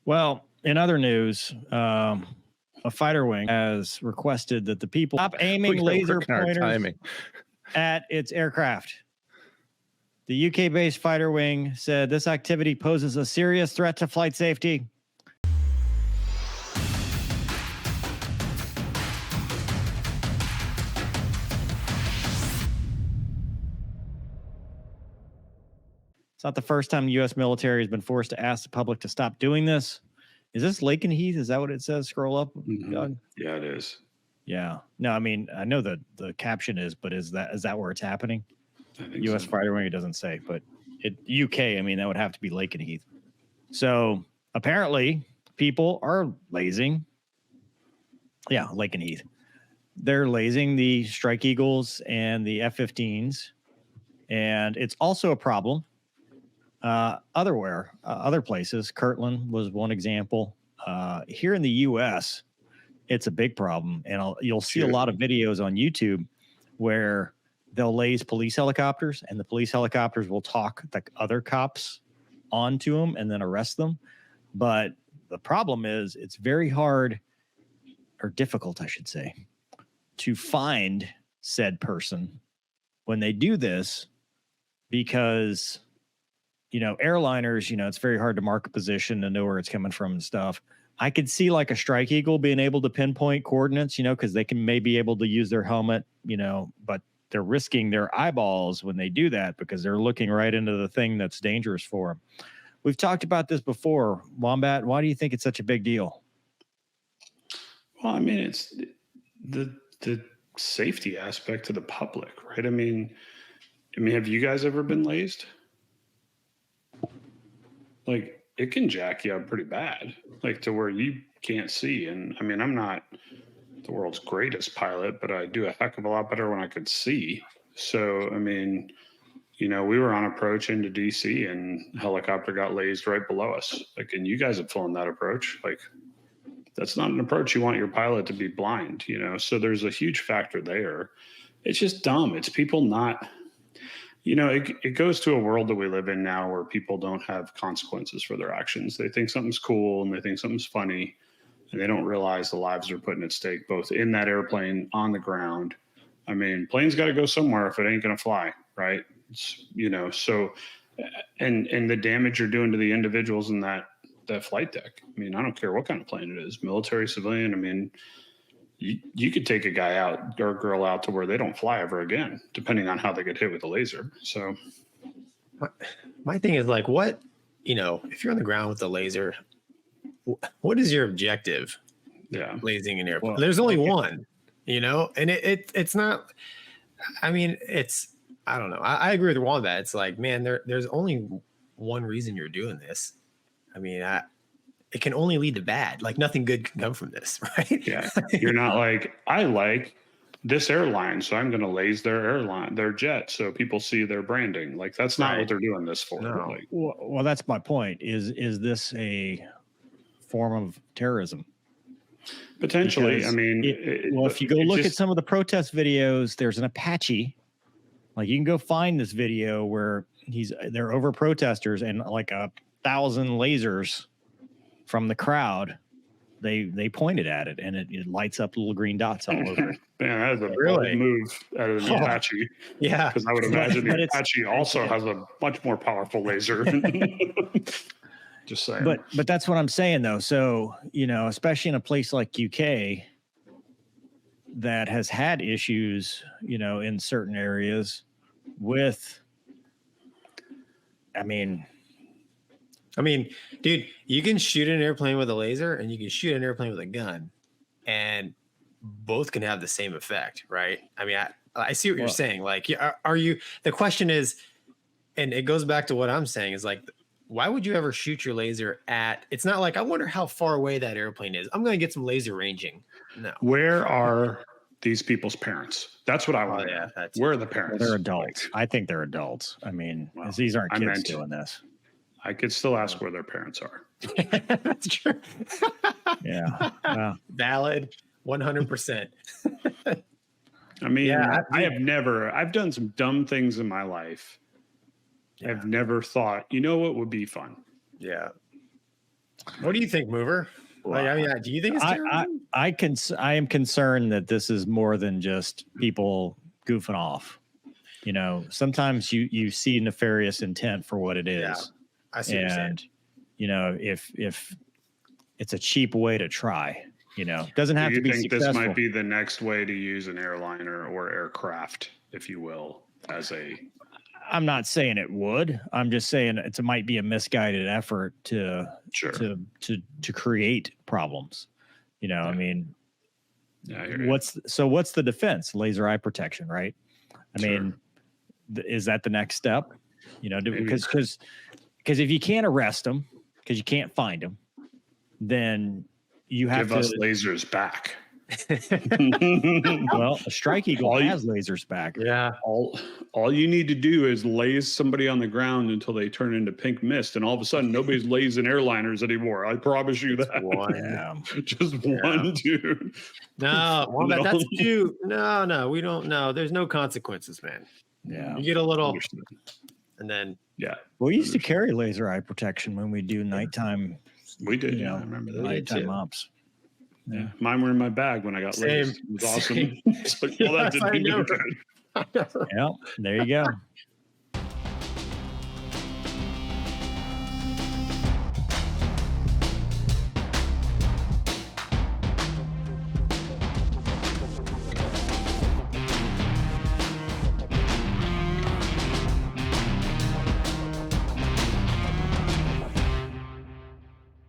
Well, in other news, a fighter wing has requested that the people stop aiming laser pointers at its aircraft. The UK-based fighter wing said this activity poses a serious threat to flight safety. It's not the first time the U.S. military has been forced to ask the public to stop doing this. Is this Lakenheath? Is that what it says? Scroll up. Mm-hmm. Yeah, it is. Yeah. No, I mean, I know that the caption is, but is that where it's happening? U.S. fighter wing, it doesn't say, but UK, I mean, that would have to be Lakenheath. So apparently people are lasing. Yeah, Lakenheath. They're lasing the Strike Eagles and the F-15s. And it's also a problem other places. Kirtland was one example. Here in the U.S., it's a big problem. And you'll see a lot of videos on YouTube where they'll laze police helicopters, and the police helicopters will talk the other cops onto them and then arrest them. But the problem is it's very hard, or difficult, I should say, to find said person when they do this, because, airliners, it's very hard to mark a position and know where it's coming from and stuff. I could see like a Strike Eagle being able to pinpoint coordinates, because they can maybe able to use their helmet, but they're risking their eyeballs when they do that because they're looking right into the thing that's dangerous for them. We've talked about this before. Wombat, why do you think it's such a big deal? Well, I mean, it's the safety aspect to the public, right? I mean, have you guys ever been lazed? Like, it can jack you up pretty bad, like to where you can't see. And I mean, I'm not the world's greatest pilot, but I do a heck of a lot better when I could see. So, I mean, we were on approach into DC and a helicopter got lased right below us. Like, and you guys have flown that approach. Like, that's not an approach you want your pilot to be blind, So there's a huge factor there. It's just dumb. It's people not, it goes to a world that we live in now where people don't have consequences for their actions. They think something's cool and they think something's funny, and they don't realize the lives they're putting at stake, both in that airplane, on the ground. I mean, plane's got to go somewhere if it ain't going to fly, right? So, and the damage you're doing to the individuals in that flight deck. I mean, I don't care what kind of plane it is, military, civilian. I mean, you could take a guy out or a girl out to where they don't fly ever again, depending on how they get hit with a laser. So my thing is like, what, if you're on the ground with a laser, what is your objective? Yeah. Lasing an airplane. Well, there's only one, and it's not, I mean, I don't know. I agree with Wombat. It's like, man, there's only one reason you're doing this. I mean, it can only lead to bad. Like, nothing good can come from this, right? Yeah. You're not like, I like this airline, so I'm going to laze their jet, so people see their branding. Like, that's not what they're doing this for. No. Like, well, that's my point. Is this a form of terrorism? Potentially. Because I mean, if you go look at some of the protest videos, there's an Apache. Like, you can go find this video where they're over protesters, and like 1,000 lasers from the crowd, they pointed at it, and it lights up little green dots all over it. Man, that is a bold move out of the Apache. Yeah, because I would imagine the Apache also has a much more powerful laser. Just saying. But that's what I'm saying, though. So, especially in a place like UK that has had issues, in certain areas with, I mean, dude, you can shoot an airplane with a laser and you can shoot an airplane with a gun, and both can have the same effect, right? I mean, I see what you're saying. Like, are you, the question is, and it goes back to what I'm saying, is like, why would you ever shoot your laser at, it's not like, I wonder how far away that airplane is. I'm going to get some laser ranging. No. Where are these people's parents? That's what I want to know. Where are the parents? Well, they're adults. I think they're adults. I mean, these aren't kids doing this. I could still ask where their parents are. That's true. Yeah. Valid. 100%. I mean, I've done some dumb things in my life. Yeah. I've never thought, what would be fun? Yeah. What do you think, Mover? Like, I mean, do you think it's terrorism? I am concerned that this is more than just people goofing off. You know, sometimes you see nefarious intent for what it is. Yeah, I see what you're saying. And you know, if it's a cheap way to try, you know, doesn't have to be successful. This might be the next way to use an airliner or aircraft, if you will, as a. I'm not saying it would. I'm just saying it might be a misguided effort to create problems. You know, I mean, what's the defense? Laser eye protection, right? I mean, is that the next step? You know, because if you can't arrest them because you can't find them, then you have to give us lasers back. Well, a Strike Eagle has lasers back. Yeah. All you need to do is laze somebody on the ground until they turn into pink mist, and all of a sudden nobody's lazing airliners anymore. I promise you that. Just one dude. No, Wombat, that's two. No, we don't know. There's no consequences, man. Yeah. You get a little, and then we used to carry laser eye protection when we do nighttime. We did. I remember that. Nighttime ops. Yeah, mine were in my bag when I got late. It was awesome. It's like, well, that didn't do good. Yeah, there you go.